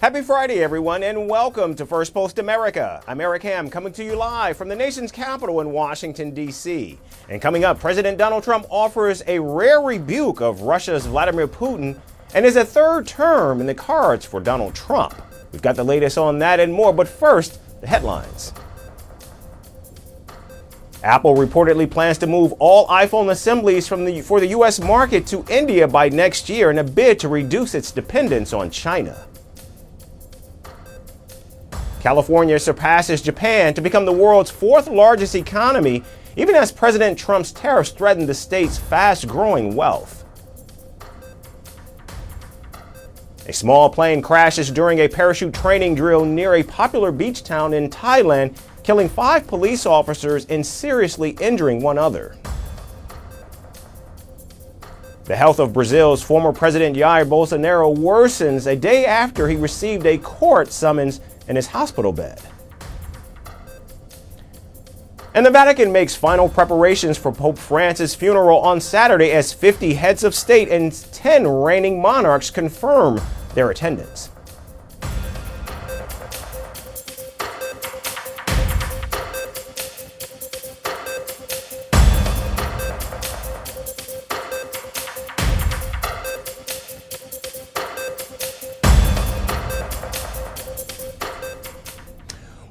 Happy Friday, everyone, and welcome to Firstpost America. I'm Eric Ham, coming to you live from the nation's capital in Washington, D.C. And coming up, President Donald Trump offers a rare rebuke of Russia's Vladimir Putin and is a third term in the cards for Donald Trump. We've got the latest on that and more, but first, the headlines. Apple reportedly plans to move all iPhone assemblies for the U.S. market to India by next year in a bid to reduce its dependence on China. California surpasses Japan to become the world's fourth largest economy, even as President Trump's tariffs threaten the state's fast-growing wealth. A small plane crashes during a parachute training drill near a popular beach town in Thailand, killing 5 police officers and seriously injuring one other. The health of Brazil's former President Jair Bolsonaro worsens a day after he received a court summons in his hospital bed. And the Vatican makes final preparations for Pope Francis' funeral on Saturday as 50 heads of state and 10 reigning monarchs confirm their attendance.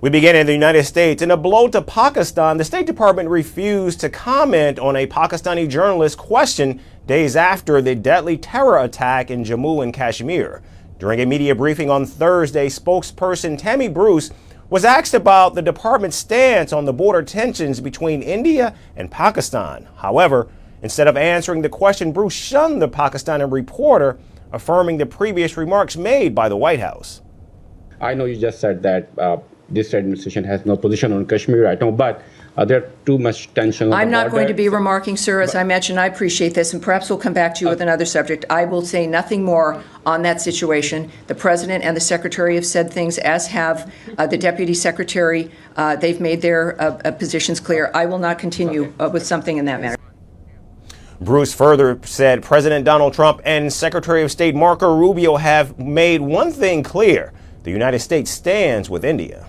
We begin in the United States. In a blow to Pakistan, the State Department refused to comment on a Pakistani journalist's question days after the deadly terror attack in Jammu and Kashmir. During a media briefing on Thursday, spokesperson Tammy Bruce was asked about the department's stance on the border tensions between India and Pakistan. However, instead of answering the question, Bruce shunned the Pakistani reporter, affirming the previous remarks made by the White House. I know you just said that this administration has no position on Kashmir right now, but there's too much tension. I'm not going to be remarking, sir. As I mentioned, I appreciate this, and perhaps we'll come back to you with another subject. I will say nothing more on that situation. The President and the Secretary have said things, as have the Deputy Secretary. They've made their positions clear. I will not continue with something in that matter. Bruce further said President Donald Trump and Secretary of State Marco Rubio have made one thing clear: the United States stands with India.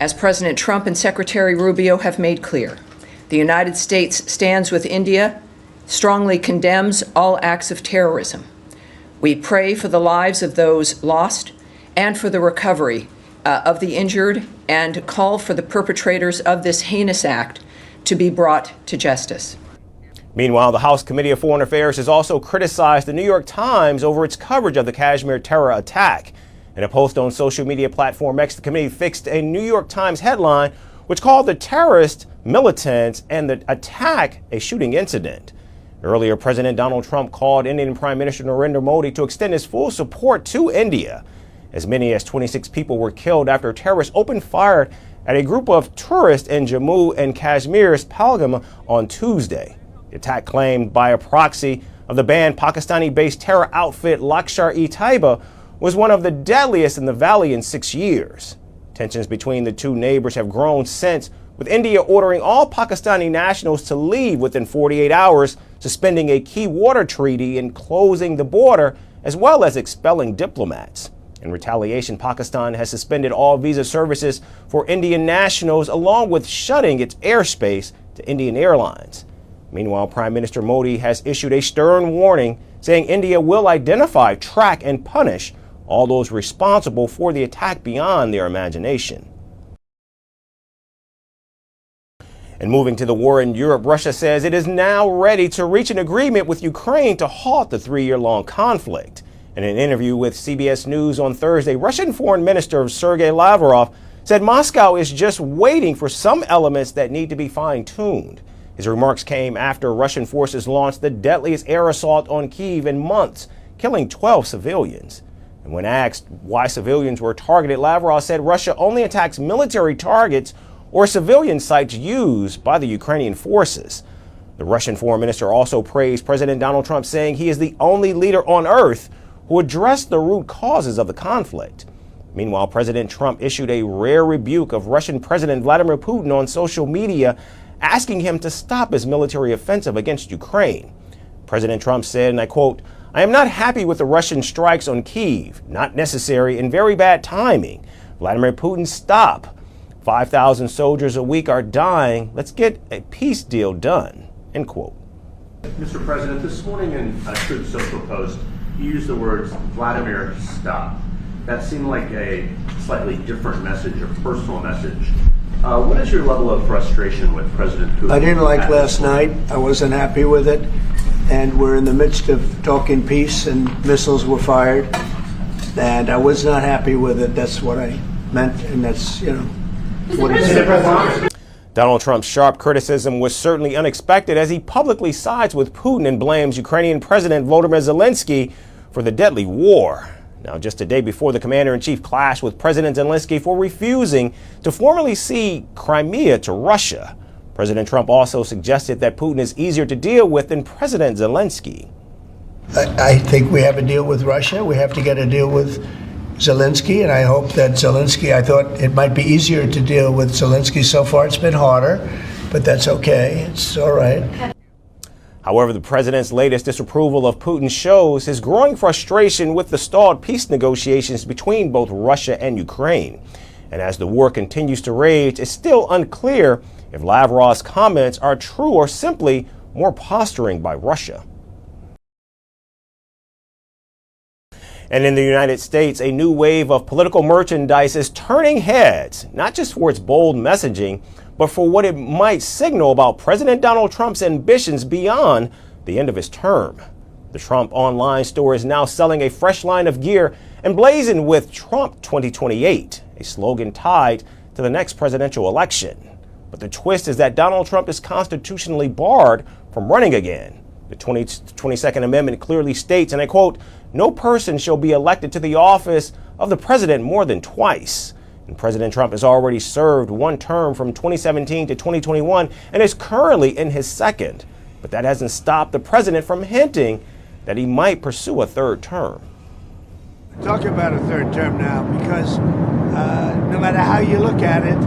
As President Trump and Secretary Rubio have made clear, the United States stands with India, strongly condemns all acts of terrorism. We pray for the lives of those lost and for the recovery of the injured, and call for the perpetrators of this heinous act to be brought to justice. Meanwhile, the House Committee of Foreign Affairs has also criticized the New York Times over its coverage of the Kashmir terror attack. In a post on social media platform X, the committee fixed a New York Times headline which called the terrorist militants and the attack a shooting incident. Earlier, President Donald Trump called Indian Prime Minister Narendra Modi to extend his full support to India. As many as 26 people were killed after terrorists opened fire at a group of tourists in Jammu and Kashmir's Pahalgam on Tuesday. The attack, claimed by a proxy of the banned Pakistani-based terror outfit Lashkar-e-Taiba, was one of the deadliest in the valley in 6 years. Tensions between the two neighbors have grown since, with India ordering all Pakistani nationals to leave within 48 hours, suspending a key water treaty and closing the border, as well as expelling diplomats. In retaliation, Pakistan has suspended all visa services for Indian nationals, along with shutting its airspace to Indian airlines. Meanwhile, Prime Minister Modi has issued a stern warning, saying India will identify, track, and punish all those responsible for the attack beyond their imagination. And moving to the war in Europe, Russia says it is now ready to reach an agreement with Ukraine to halt the 3-year-long conflict. In an interview with CBS News on Thursday, Russian Foreign Minister Sergei Lavrov said Moscow is just waiting for some elements that need to be fine-tuned. His remarks came after Russian forces launched the deadliest air assault on Kyiv in months, killing 12 civilians. And when asked why civilians were targeted, Lavrov said Russia only attacks military targets or civilian sites used by the Ukrainian forces. The Russian foreign minister also praised President Donald Trump, saying he is the only leader on earth who addressed the root causes of the conflict. Meanwhile, President Trump issued a rare rebuke of Russian President Vladimir Putin on social media, asking him to stop his military offensive against Ukraine. President Trump said, and I quote, I am not happy with the Russian strikes on Kyiv. Not necessary and very bad timing. Vladimir Putin, stop. 5,000 soldiers a week are dying. Let's get a peace deal done." End quote. Mr. President, this morning in a Truth Social post, you used the words "Vladimir, stop." That seemed like a slightly different message, a personal message. What is your level of frustration with President Putin? I didn't like last night. I wasn't happy with it. And we're in the midst of talking peace, and missiles were fired. And I was not happy with it. That's what I meant, and that's, what it is. Donald Trump's sharp criticism was certainly unexpected as he publicly sides with Putin and blames Ukrainian President Volodymyr Zelensky for the deadly war. Now, just a day before the commander-in-chief clashed with President Zelensky for refusing to formally cede Crimea to Russia, President Trump also suggested that Putin is easier to deal with than President Zelensky. I think we have a deal with Russia. We have to get a deal with Zelensky, and I hope that Zelensky, I thought it might be easier to deal with Zelensky. So far it's been harder, but that's okay. It's all right. However, the president's latest disapproval of Putin shows his growing frustration with the stalled peace negotiations between both Russia and Ukraine. And as the war continues to rage, it's still unclear if Lavrov's comments are true or simply more posturing by Russia. And in the United States, a new wave of political merchandise is turning heads, not just for its bold messaging, but for what it might signal about President Donald Trump's ambitions beyond the end of his term. The Trump online store is now selling a fresh line of gear emblazoned with Trump 2028, a slogan tied to the next presidential election. But the twist is that Donald Trump is constitutionally barred from running again. The 22nd Amendment clearly states, and I quote, "No person shall be elected to the office of the president more than twice." And President Trump has already served one term from 2017 to 2021 and is currently in his second. But that hasn't stopped the president from hinting that he might pursue a third term. Talk about a third term now, because no matter how you look at it,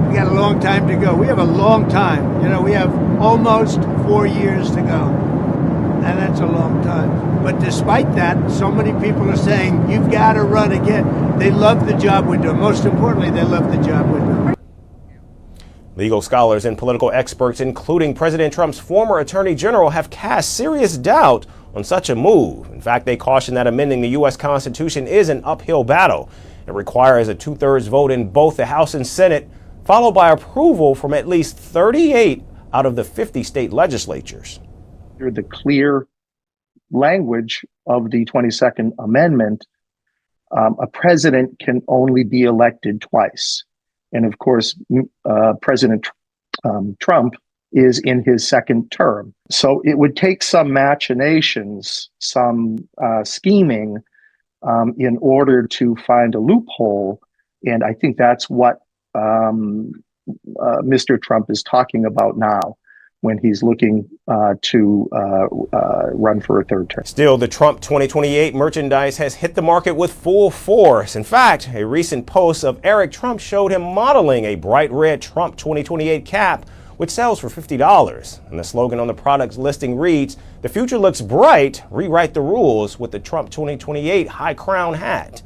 we got a long time to go. We have a long time. We have almost 4 years to go. And that's a long time. But despite that, so many people are saying, you've got to run again. They love the job we're doing. Most importantly, they love the job we're doing. Legal scholars and political experts, including President Trump's former attorney general, have cast serious doubt on such a move. In fact, they caution that amending the U.S. Constitution is an uphill battle. It requires a 2/3 vote in both the House and Senate, followed by approval from at least 38 out of the 50 state legislatures. The clear language of the 22nd Amendment, a president can only be elected twice. And of course, President Trump is in his second term. So it would take some machinations, some scheming in order to find a loophole. And I think that's what Mr. Trump is talking about now, when he's looking to run for a third term. Still, the Trump 2028 merchandise has hit the market with full force. In fact, a recent post of Eric Trump showed him modeling a bright red Trump 2028 cap, which sells for $50. And the slogan on the product's listing reads, "The future looks bright, rewrite the rules with the Trump 2028 high crown hat."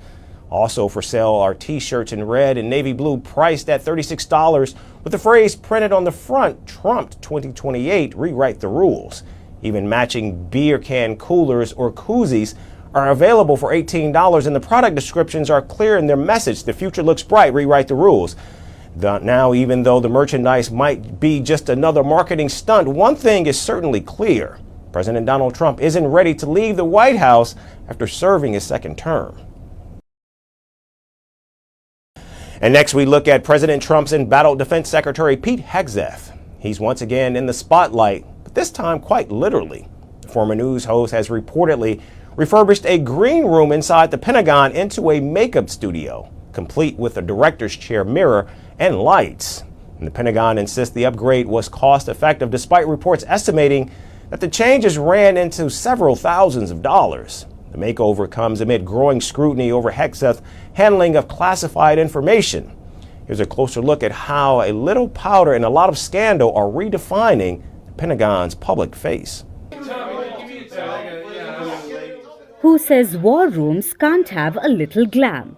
Also for sale are t-shirts in red and navy blue priced at $36 with the phrase printed on the front, "Trump 2028, rewrite the rules." Even matching beer can coolers or koozies are available for $18, and the product descriptions are clear in their message, "The future looks bright, rewrite the rules." Now, even though the merchandise might be just another marketing stunt, one thing is certainly clear. President Donald Trump isn't ready to leave the White House after serving his second term. And next we look at President Trump's embattled Defense Secretary Pete Hegseth. He's once again in the spotlight, but this time quite literally. The former news host has reportedly refurbished a green room inside the Pentagon into a makeup studio, complete with a director's chair mirror and lights. And the Pentagon insists the upgrade was cost effective, despite reports estimating that the changes ran into several thousands of dollars. The makeover comes amid growing scrutiny over Hegseth's handling of classified information. Here's a closer look at how a little powder and a lot of scandal are redefining the Pentagon's public face. who says war rooms can't have a little glam.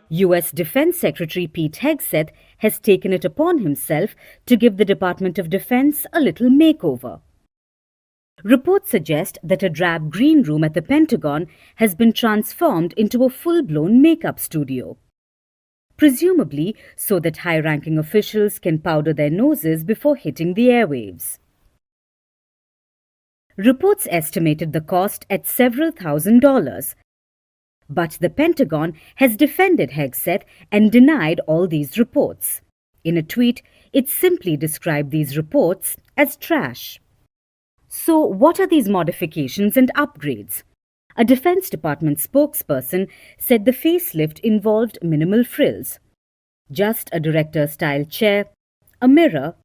US Defence Secretary Pete Hegseth has taken it upon himself to give the Department of Defense a little makeover. Reports suggest that a drab green room at the Pentagon has been transformed into a full-blown makeup studio, presumably so that high-ranking officials can powder their noses before hitting the airwaves. Reports estimated the cost at several $1,000s, but the Pentagon has defended Hegseth and denied all these reports. In a tweet, it simply described these reports as trash. So what are these modifications and upgrades? A Defense Department spokesperson said the facelift involved minimal frills, just a director-style chair, a mirror,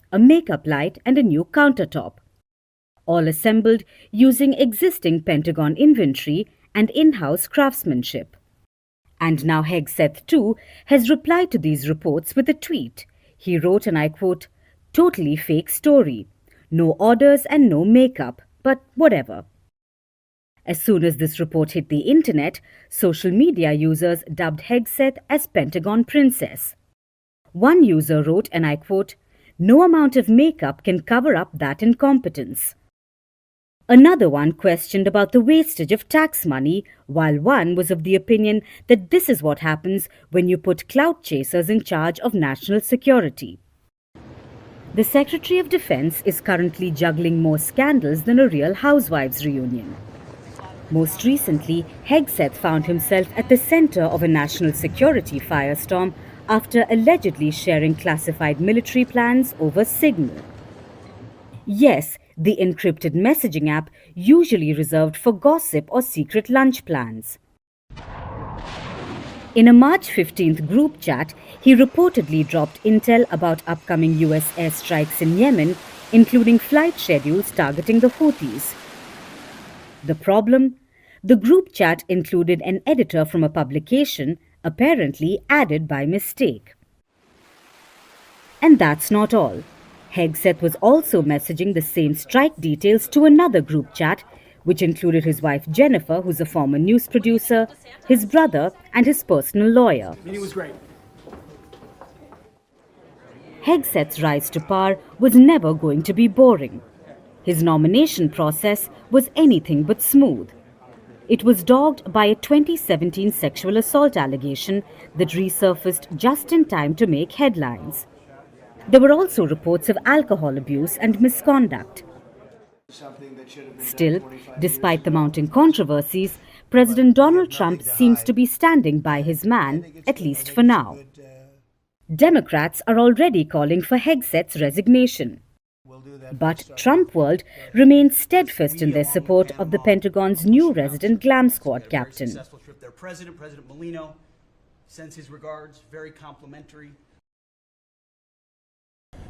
a makeup light and a new countertop, all assembled using existing Pentagon inventory and in-house craftsmanship. And now Hegseth too has replied to these reports with a tweet. He wrote, and I quote, "Totally fake story. No orders and no makeup, but whatever." As soon as this report hit the internet, social media users dubbed Hegseth as Pentagon Princess. One user wrote, and I quote, "No amount of makeup can cover up that incompetence." Another one questioned about the wastage of tax money, while one was of the opinion that this is what happens when you put clout chasers in charge of national security. The Secretary of Defense is currently juggling more scandals than a Real Housewives reunion. Most recently, Hegseth found himself at the center of a national security firestorm after allegedly sharing classified military plans over Signal. Yes, the encrypted messaging app usually reserved for gossip or secret lunch plans. In a March 15th group chat, he reportedly dropped intel about upcoming US airstrikes in Yemen, including flight schedules targeting the Houthis. The problem? The group chat included an editor from a publication, apparently added by mistake. And that's not all. Hegseth was also messaging the same strike details to another group chat, which included his wife Jennifer, who's a former news producer, his brother, and his personal lawyer. Meeting was great. Hegseth's rise to power was never going to be boring. His nomination process was anything but smooth. It was dogged by a 2017 sexual assault allegation that resurfaced just in time to make headlines. There were also reports of alcohol abuse and misconduct. Still, despite the mounting controversies, President Donald Trump seems to be standing by his man, at least for now. Democrats are already calling for Hegseth's resignation. But Trump World remains steadfast in their support of the Pentagon's new resident Glam Squad captain. Their President Molino, sends his regards, very complimentary.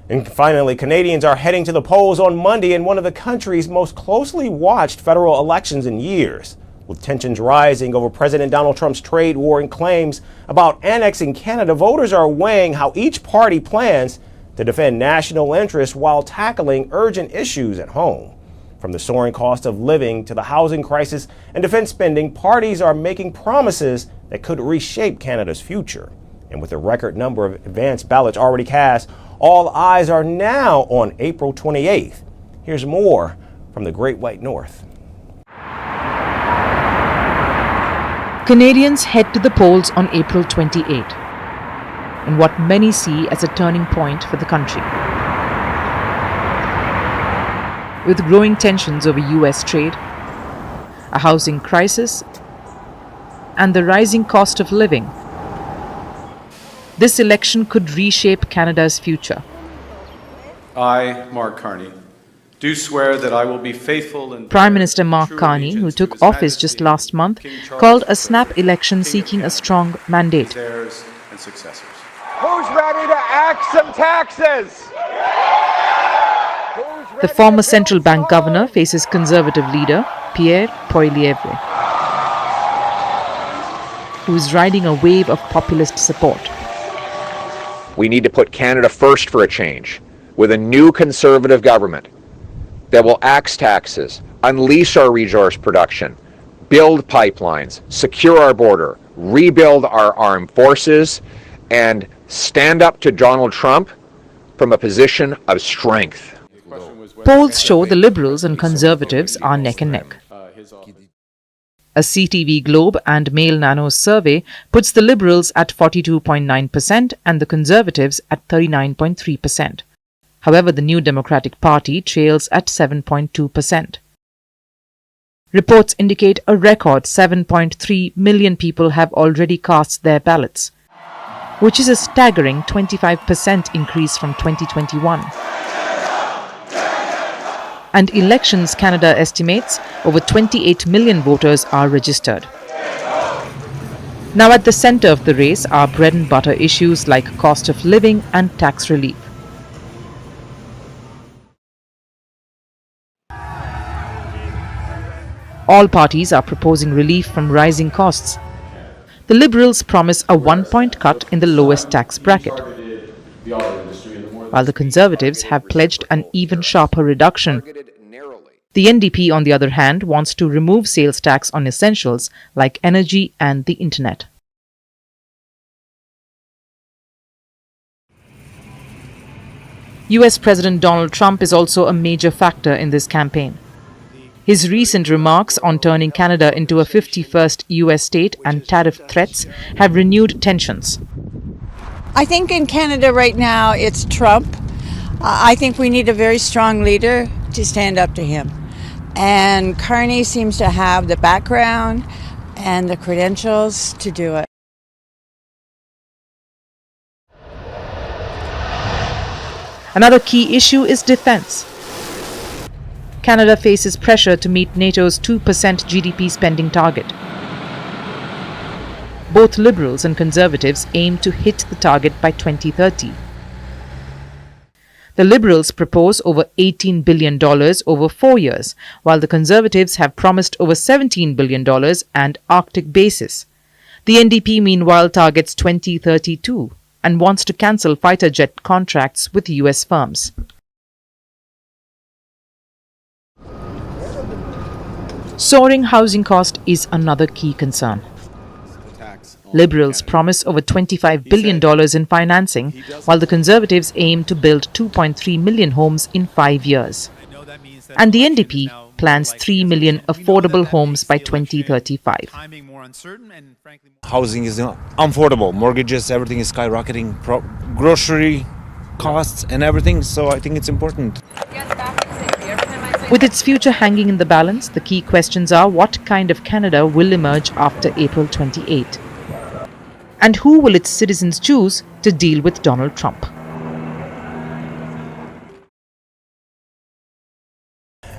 And finally, Canadians are heading to the polls on Monday in one of the country's most closely watched federal elections in years. With tensions rising over President Donald Trump's trade war and claims about annexing Canada, voters are weighing how each party plans to defend national interests while tackling urgent issues at home. From the soaring cost of living to the housing crisis and defense spending, parties are making promises that could reshape Canada's future. And with a record number of advance ballots already cast, all eyes are now on April 28th. Here's more from the Great White North. Canadians head to the polls on April 28, in what many see as a turning point for the country. With growing tensions over US trade, a housing crisis, and the rising cost of living, this election could reshape Canada's future. I, Mark Carney, do swear that I will be faithful and Prime Minister Mark Carney, who took office just last month, called a snap election seeking a strong mandate. heirs and successors. Who's ready to axe some taxes? The former central bank governor faces conservative leader Pierre Poilievre, who is riding a wave of populist support. We need to put Canada first for a change, with a new Conservative government that will axe taxes, unleash our resource production, build pipelines, secure our border, rebuild our armed forces, and stand up to Donald Trump from a position of strength. Polls show the Liberals and Conservatives are neck and neck. A CTV Globe and Mail Nanos survey puts the Liberals at 42.9% and the Conservatives at 39.3%. However, the New Democratic Party trails at 7.2%. Reports indicate a record 7.3 million people have already cast their ballots, which is a staggering 25% increase from 2021. And Elections Canada estimates over 28 million voters are registered. Now at the centre of the race are bread and butter issues like cost of living and tax relief. All parties are proposing relief from rising costs. The Liberals promise a 1-point cut in the lowest tax bracket, while the Conservatives have pledged an even sharper reduction. The NDP, on the other hand, wants to remove sales tax on essentials like energy and the internet. US President Donald Trump is also a major factor in this campaign. His recent remarks on turning Canada into a 51st US state and tariff threats have renewed tensions. I think in Canada right now it's Trump. I think we need a very strong leader to stand up to him. And Carney seems to have the background and the credentials to do it. Another key issue is defence. Canada faces pressure to meet NATO's 2% GDP spending target. Both Liberals and Conservatives aim to hit the target by 2030. The Liberals propose over $18 billion over 4 years, while the Conservatives have promised over $17 billion and Arctic bases. The NDP, meanwhile, targets 2032 and wants to cancel fighter jet contracts with US firms. Soaring housing cost is another key concern. Liberals promise over $25 billion in financing, while the Conservatives aim to build 2.3 million homes in 5 years. And the NDP plans 3 million affordable homes by 2035. Housing is unaffordable. Mortgages, everything is skyrocketing. Grocery costs and everything. So I think it's important. With its future hanging in the balance, the key questions are what kind of Canada will emerge after April 28? And who will its citizens choose to deal with Donald Trump?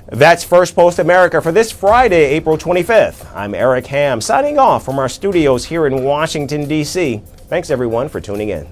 That's First Post America for this Friday, April 25th. I'm Eric Ham, signing off from our studios here in Washington, D.C. Thanks, everyone, for tuning in.